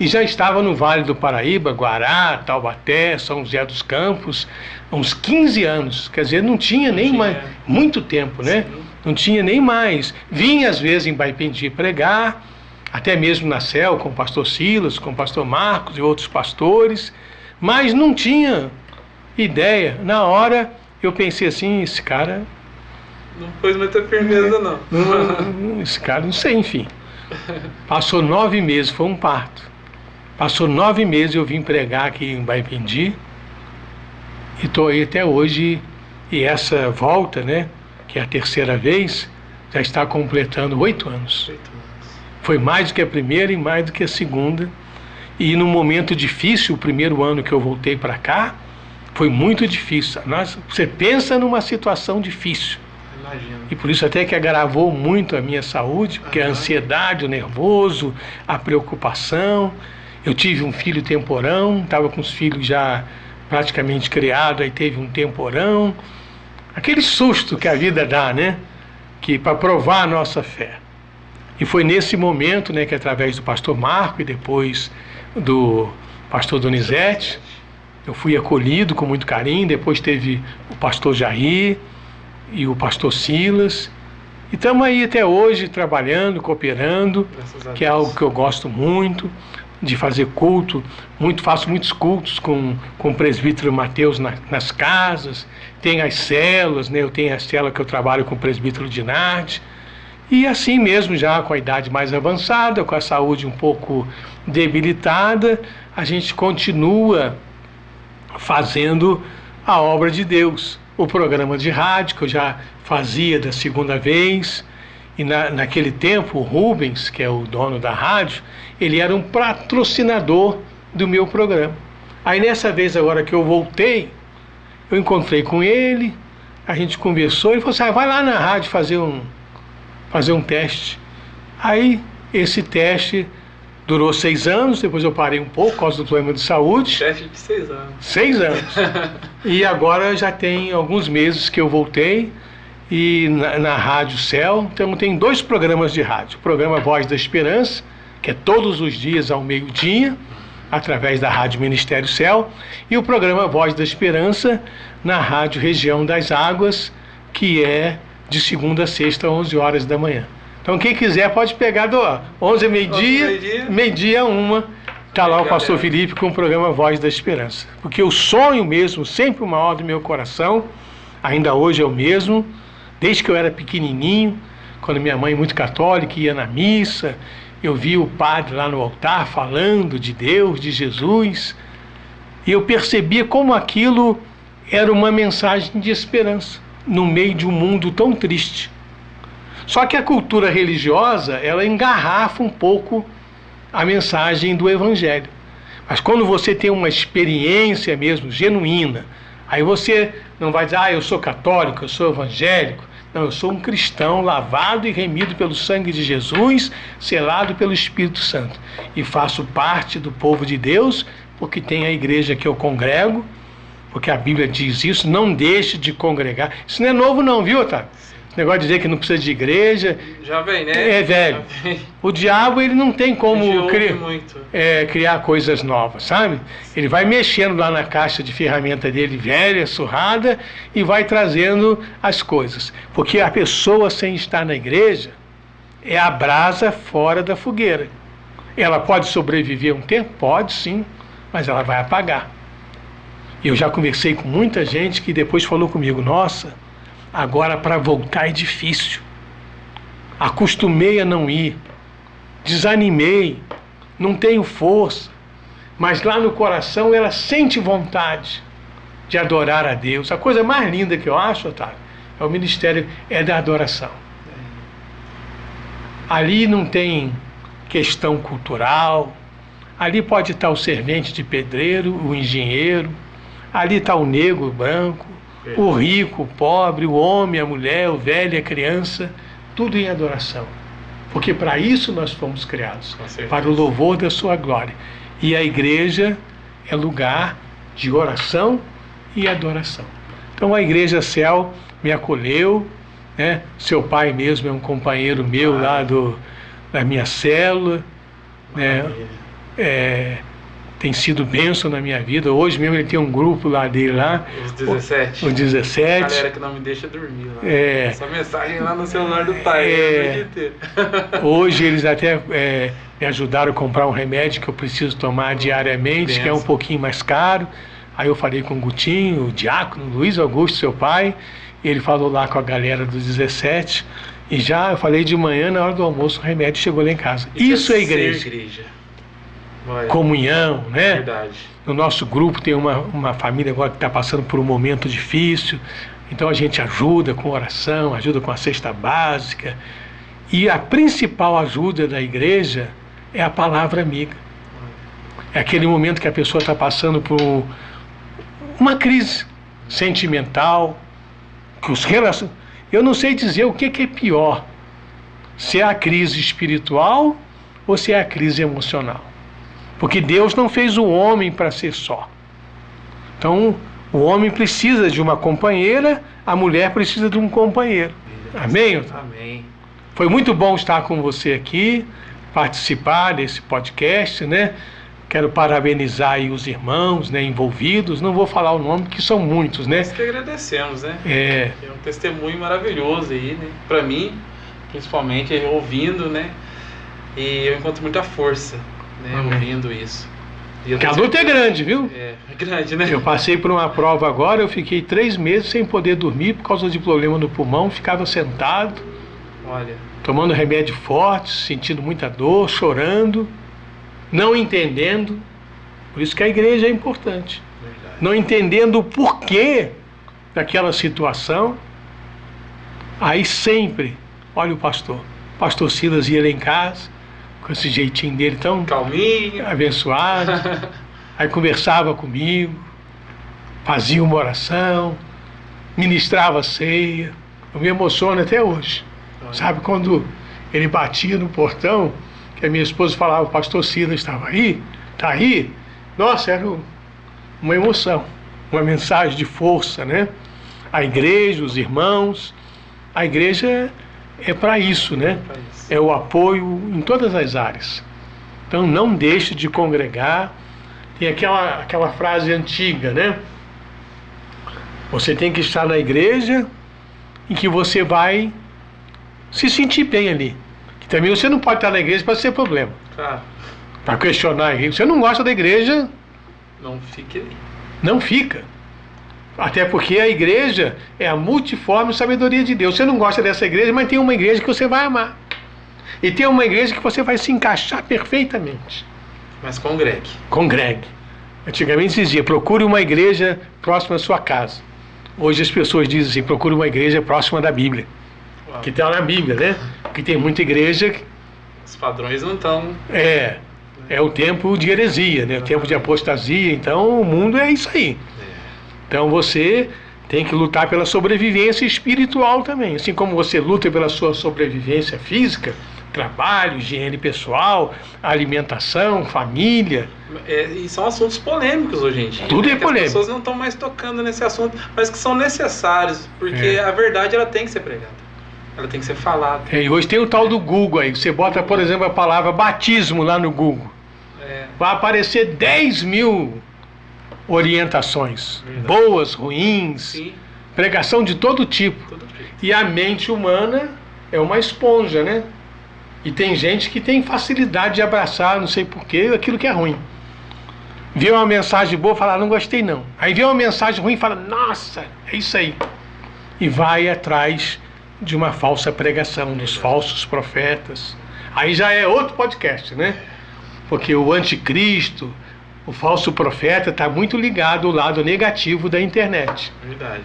E já estava no Vale do Paraíba, Guará, Taubaté, São José dos Campos, há uns 15 anos. Quer dizer, não tinha nem mais, muito tempo, né? Sim. Não tinha nem mais. Vinha às vezes em Baipendi pregar, até mesmo na CEL, com o pastor Silas, com o pastor Marcos e outros pastores, mas não tinha ideia. Na hora eu pensei assim, esse cara... Não pôs muita firmeza, não. Esse cara, não sei, enfim. Passou 9 meses, foi um parto. Passou 9 meses, eu vim pregar aqui em Baipendi, e estou aí até hoje, e essa volta, né, que é a 3ª vez, já está completando 8 anos. 8 anos. Foi mais do que a primeira e mais do que a segunda. E num momento difícil, o primeiro ano que eu voltei para cá, foi muito difícil. Você pensa numa situação difícil. Imagino. E por isso até que agravou muito a minha saúde, porque a ansiedade, o nervoso, a preocupação. Eu tive um filho temporão, estava com os filhos já praticamente criados, aí teve um temporão. Aquele susto que a vida dá, né? Que para provar a nossa fé. E foi nesse momento, né, que através do pastor Marco e depois do pastor Donizete, eu fui acolhido com muito carinho. Depois teve o pastor Jair e o pastor Silas. E estamos aí até hoje trabalhando, cooperando, que é algo que eu gosto muito, de fazer culto. Faço muitos cultos com o presbítero Mateus nas casas. Tem as células, né, eu tenho a célula que eu trabalho com o presbítero Dinardi. E assim mesmo, já com a idade mais avançada, com a saúde um pouco debilitada, a gente continua fazendo a obra de Deus. O programa de rádio, que eu já fazia da 2ª vez, e naquele tempo o Rubens, que é o dono da rádio, ele era um patrocinador do meu programa. Aí nessa vez agora que eu voltei, eu encontrei com ele, a gente conversou, ele falou assim, vai lá na rádio fazer um teste. Aí esse teste durou 6 anos, depois eu parei um pouco por causa do problema de saúde. Teste de 6 anos. 6 anos. E agora já tem alguns meses que eu voltei, e na Rádio Céu, então tem 2 programas de rádio. O programa Voz da Esperança, que é todos os dias ao meio-dia, através da Rádio Ministério Céu, e o programa Voz da Esperança na Rádio Região das Águas, que é de segunda a sexta, 11 horas da manhã. Então quem quiser pode pegar do 11 meio-dia, meio-dia 1. Está lá o pastor Felipe com o programa Voz da Esperança. Porque o sonho mesmo, sempre o maior do meu coração, ainda hoje é o mesmo, desde que eu era pequenininho, quando minha mãe, muito católica, ia na missa, eu via o padre lá no altar falando de Deus, de Jesus, e eu percebia como aquilo era uma mensagem de esperança, no meio de um mundo tão triste. Só que a cultura religiosa, ela engarrafa um pouco a mensagem do Evangelho. Mas quando você tem uma experiência mesmo, genuína, aí você não vai dizer, eu sou católico, eu sou evangélico. Não, eu sou um cristão lavado e remido pelo sangue de Jesus, selado pelo Espírito Santo. E faço parte do povo de Deus, porque tem a igreja que eu congrego, porque a Bíblia diz isso, não deixe de congregar. Isso não é novo não, viu, Otávio? Esse negócio de dizer que não precisa de igreja... Já vem, né? É velho. O diabo, ele não tem como criar coisas novas, sabe? Ele vai mexendo lá na caixa de ferramenta dele, velha, surrada, e vai trazendo as coisas. Porque a pessoa sem estar na igreja é a brasa fora da fogueira. Ela pode sobreviver um tempo? Pode, sim, mas ela vai apagar. Eu já conversei com muita gente que depois falou comigo, nossa, agora para voltar é difícil. Acostumei a não ir, desanimei, não tenho força, mas lá no coração ela sente vontade de adorar a Deus. A coisa mais linda que eu acho, Otávio, é o ministério da adoração. Ali não tem questão cultural, ali pode estar o servente de pedreiro, o engenheiro, ali está o negro, o branco, o rico, o pobre, o homem, a mulher, o velho, a criança, tudo em adoração. Porque para isso nós fomos criados, para o louvor da sua glória. E a igreja é lugar de oração e adoração. Então a Igreja Céu me acolheu, né? Seu pai mesmo é um companheiro meu lá da minha célula, né? Tem sido bênção na minha vida. Hoje mesmo ele tem um grupo lá dele lá. Os 17. Os 17. Galera que não me deixa dormir lá. Essa mensagem lá no celular do pai. Hoje eles até me ajudaram a comprar um remédio que eu preciso tomar diariamente, que é um pouquinho mais caro. Aí eu falei com o Gutinho, o diácono, Luiz Augusto, seu pai. Ele falou lá com a galera dos 17. E já eu falei de manhã, na hora do almoço, o remédio chegou lá em casa. Isso é igreja. Comunhão, né? Verdade. No nosso grupo tem uma família agora que está passando por um momento difícil, então a gente ajuda com oração, ajuda com a cesta básica, e a principal ajuda da igreja é a palavra amiga. É aquele momento que a pessoa está passando por uma crise sentimental, que eu não sei dizer o que é pior, se é a crise espiritual ou se é a crise emocional. Porque Deus não fez o homem para ser só. Então, o homem precisa de uma companheira, a mulher precisa de um companheiro. Amém? Amém. Foi muito bom estar com você aqui, participar desse podcast, né? Quero parabenizar aí os irmãos, né, envolvidos. Não vou falar o nome, que são muitos, né? Nós que agradecemos, né? É um testemunho maravilhoso aí, né? Para mim, principalmente, ouvindo, né? E eu encontro muita força, né, ouvindo isso. Porque a luta é grande, viu? É grande, né? Eu passei por uma prova agora, eu fiquei 3 meses sem poder dormir por causa de problema no pulmão, ficava sentado, tomando remédio forte, sentindo muita dor, chorando, não entendendo. Por isso que a igreja é importante. Verdade. Não entendendo o porquê daquela situação. Aí sempre, olha o pastor Silas ia lá em casa, com esse jeitinho dele tão calminho, abençoado. Aí conversava comigo, fazia uma oração, ministrava a ceia. Eu me emociono até hoje. Sabe, quando ele batia no portão, que a minha esposa falava, o pastor Silas estava aí, tá aí? Nossa, era uma emoção, uma mensagem de força, né? A igreja, os irmãos, a igreja é para isso, né? É o apoio em todas as áreas. Então não deixe de congregar. Tem aquela frase antiga, né? Você tem que estar na igreja em que você vai se sentir bem ali. E também você não pode estar na igreja para ser problema. Claro. Para questionar a igreja. Você não gosta da igreja, Não fique ali. não fica. Até porque a igreja é a multiforme sabedoria de Deus. Você não gosta dessa igreja, mas tem uma igreja que você vai amar. E tem uma igreja que você vai se encaixar perfeitamente. Mas congregue. Congregue. Antigamente se dizia, procure uma igreja próxima à sua casa. Hoje as pessoas dizem assim, procure uma igreja próxima da Bíblia. Uau. Que está na Bíblia, né? Porque tem muita igreja... Os padrões não estão... É o tempo de heresia, né? O tempo de apostasia. Então o mundo é isso aí. Então você tem que lutar pela sobrevivência espiritual também. Assim como você luta pela sua sobrevivência física, trabalho, higiene pessoal, alimentação, família. E são assuntos polêmicos hoje em dia. Tudo é As polêmico. pessoas não estão mais tocando nesse assunto, mas que são necessários, porque a verdade ela tem que ser pregada. Ela tem que ser falada. E hoje tem o tal do Google aí. Você bota, por exemplo, a palavra batismo lá no Google. Vai aparecer 10 mil orientações. Verdade. Boas, ruins, Sim, pregação de todo tipo. todo jeito. E a mente humana é uma esponja, né? E tem gente que tem facilidade de abraçar, não sei porquê, aquilo que é ruim. Vê uma mensagem boa e fala, não gostei não. Aí vê uma mensagem ruim e fala, nossa, é isso aí. E vai atrás de uma falsa pregação, dos falsos profetas. Aí já é outro podcast, né? Porque o anticristo, o falso profeta está muito ligado ao lado negativo da internet. Verdade.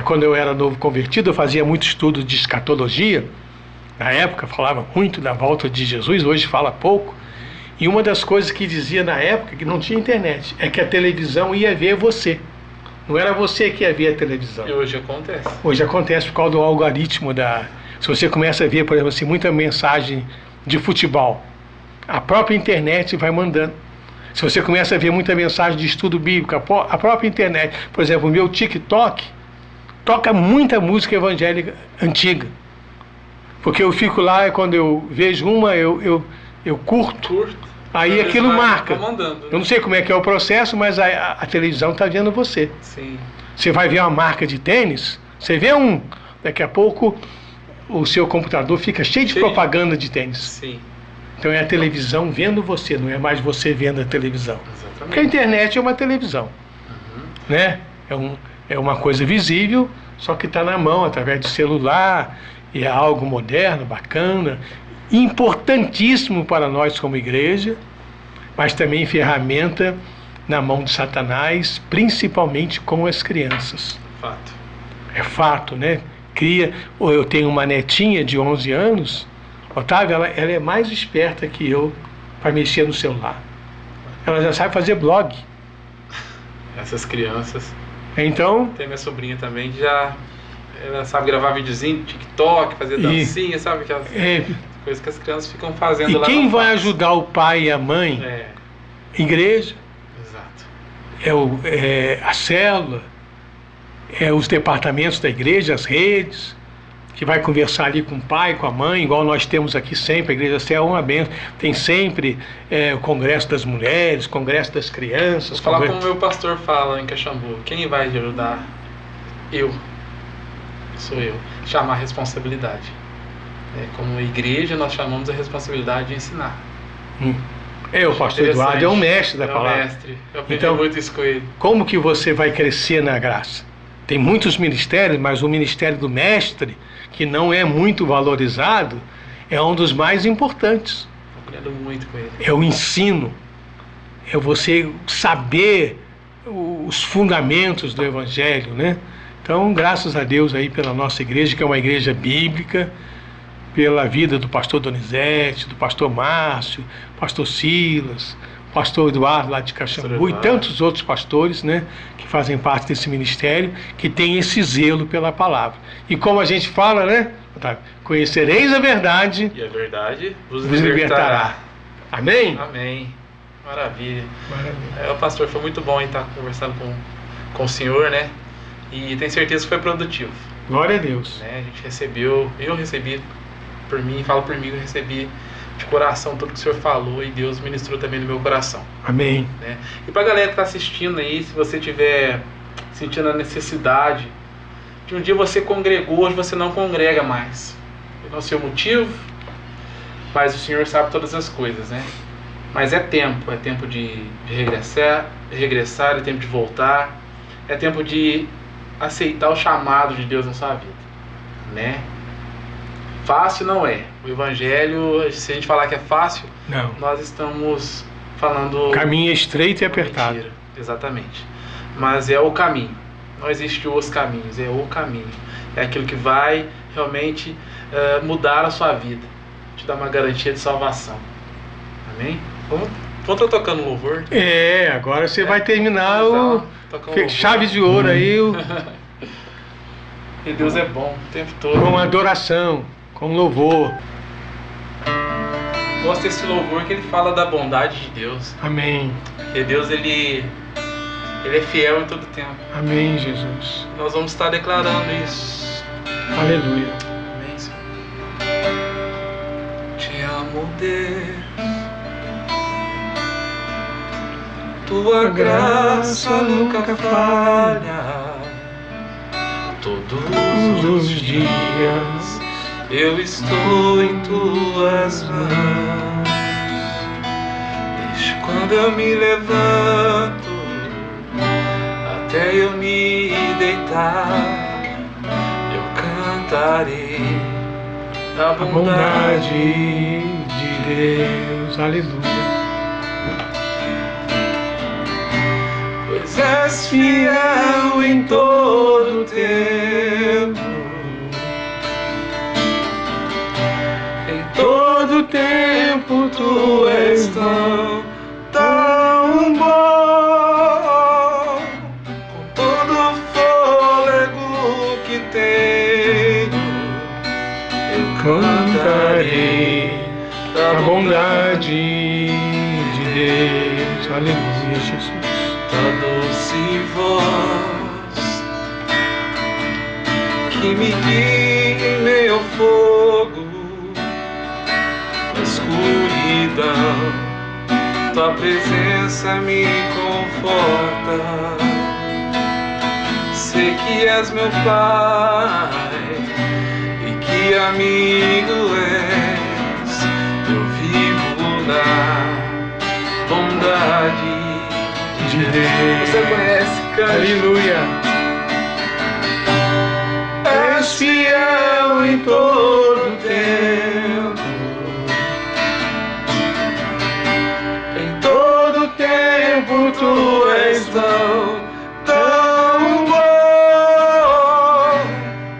Quando eu era novo convertido, eu fazia muito estudo de escatologia. Na época falava muito da volta de Jesus, hoje fala pouco. E uma das coisas que dizia na época, que não tinha internet, é que a televisão ia ver você. Não era você que ia ver a televisão. E hoje acontece. Hoje acontece por causa do algoritmo da... Se você começa a ver, por exemplo, assim, muita mensagem de futebol, a própria internet vai mandando. Se você começa a ver muita mensagem de estudo bíblico, a própria internet, por exemplo, o meu TikTok toca muita música evangélica antiga. Porque eu fico lá e quando eu vejo uma, eu curto. Aí Às aquilo vezes vai marca. mandando, né? Eu não sei como é que é o processo, mas a televisão está vendo você. Sim. Você vai ver uma marca de tênis, você vê um, daqui a pouco o seu computador fica cheio de propaganda de tênis. Sim. Então é a televisão vendo você, não é mais você vendo a televisão. Exatamente. Porque a internet é uma televisão, né? É uma coisa visível, só que está na mão, através de celular, e é algo moderno, bacana, importantíssimo para nós como igreja, mas também ferramenta na mão de Satanás, principalmente com as crianças. Fato. É fato, né? Eu tenho uma netinha de 11 anos, Otávio, ela é mais esperta que eu para mexer no celular. Ela já sabe fazer blog. Essas crianças. Então, Tem minha sobrinha também que ela sabe gravar videozinho, TikTok, fazer dancinha, sabe? Aquelas coisas que as crianças ficam fazendo e lá. quem vai ajudar o pai e a mãe? Igreja. Exato. A célula, os departamentos da igreja, as redes, que vai conversar ali com o pai, com a mãe, igual nós temos aqui sempre, a Igreja Céu é uma bênção. Tem sempre o Congresso das Mulheres, Congresso das Crianças. Vou falar como o meu pastor fala em Caxambu, quem vai te ajudar? Eu. Sou eu. Chamar a responsabilidade. Como igreja, nós chamamos a responsabilidade de ensinar. O pastor Eduardo é o mestre da palavra. É o mestre. Eu aprendi muito isso com ele. Como que você vai crescer na graça? Tem muitos ministérios, mas o ministério do mestre, que não é muito valorizado, é um dos mais importantes. Eu aprendo muito com ele. É o ensino. É você saber os fundamentos do Evangelho, né? Então, graças a Deus aí pela nossa igreja, que é uma igreja bíblica, pela vida do pastor Donizete, do pastor Márcio, pastor Silas, pastor Eduardo lá de Caxambu e tantos outros pastores, né, que fazem parte desse ministério, que tem esse zelo pela palavra. E como a gente fala, né, Otávio, conhecereis a verdade e a verdade vos libertará. Amém? Amém. Maravilha. O pastor, foi muito bom estar conversando com o senhor, né? E tenho certeza que foi produtivo. Glória a Deus. Né? A gente recebeu, eu recebi por mim, falo por mim, eu recebi de coração tudo que o senhor falou e Deus ministrou também no meu coração. Amém. Né? E pra galera que está assistindo aí, se você estiver sentindo a necessidade de um dia você congregou, hoje você não congrega mais. Qual é o seu motivo? Mas o Senhor sabe todas as coisas, né? Mas é tempo de regressar, é tempo de voltar, é tempo de aceitar o chamado de Deus na sua vida, né? Fácil não é. O Evangelho, se a gente falar que é fácil, Não. nós estamos falando... O caminho é estreito e apertado. Mentira, exatamente. Mas é o caminho. Não existe os caminhos, é o caminho. É aquilo que vai realmente mudar a sua vida, te dar uma garantia de salvação. Amém? Vamos estar tocando louvor. Agora você vai terminar Tocar um louvor. chave de ouro aí, E Deus é bom o tempo todo. com adoração, com louvor. Gosto desse louvor que ele fala da bondade de Deus. Amém. Porque Deus, ele é fiel em todo tempo. Amém, Jesus. Nós vamos estar declarando isso. Aleluia. Amém, Senhor. Te amo, Deus. Tua graça nunca falha. Todos os dias eu estou em tuas mãos. Desde quando eu me levanto até eu me deitar, eu cantarei a A bondade de Deus. Aleluia. Pois és fiel em todo tempo. Em todo tempo tu és tão bom. Com todo o fôlego que tenho, eu cantarei A bondade de Deus. Aleluia, Jesus. tua doce voz que me guia em meio ao fogo, na escuridão, tua presença me conforta. Sei que és meu Pai e que amigo és. Eu vivo na bondade de Deus. Você conhece, cante. Aleluia. És fiel em todo tempo. Em todo tempo tu és tão bom.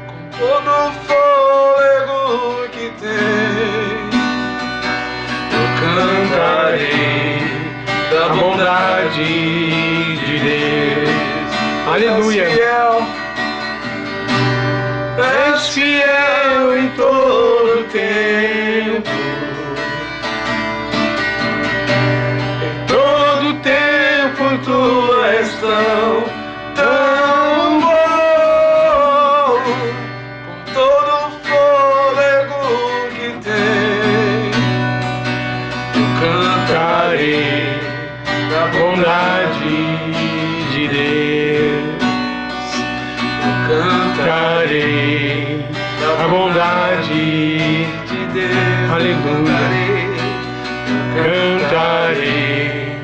Com todo o fôlego que tem, eu cantarei da bondade de Deus. Aleluia. És fiel em todo tempo. Em todo tempo tu és tão bom. Com todo o fôlego que tem, eu cantarei da bondade de Deus. Eu cantarei A bondade de Deus. Aleluia. Cantarei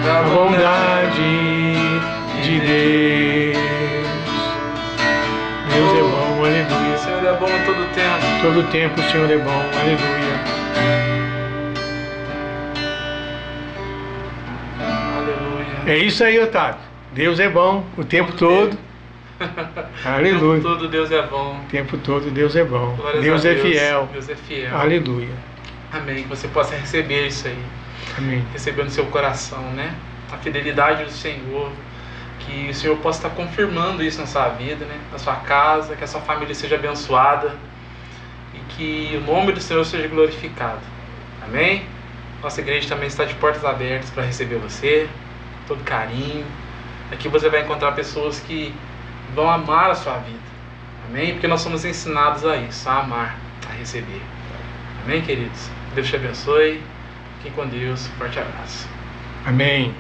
a bondade de Deus. Deus é bom, O aleluia. Senhor é bom em todo tempo. Todo tempo o Senhor é bom, aleluia. Aleluia. É isso aí, Otávio. Deus é bom o tempo todo. O tempo Aleluia. todo Deus é bom. O tempo todo Deus é bom. Glórias Deus a é fiel. Deus é fiel. Aleluia. Amém. Que você possa receber isso aí. Amém. Receber no seu coração, né? A fidelidade do Senhor. Que o Senhor possa estar confirmando isso na sua vida, né? Na sua casa. Que a sua família seja abençoada. E que o nome do Senhor seja glorificado. Amém? Nossa igreja também está de portas abertas para receber você. Todo carinho. Aqui você vai encontrar pessoas que vão amar a sua vida. Amém? Porque nós somos ensinados a isso, a amar, a receber. Amém, queridos? Deus te abençoe. Fiquem com Deus. Forte abraço. Amém.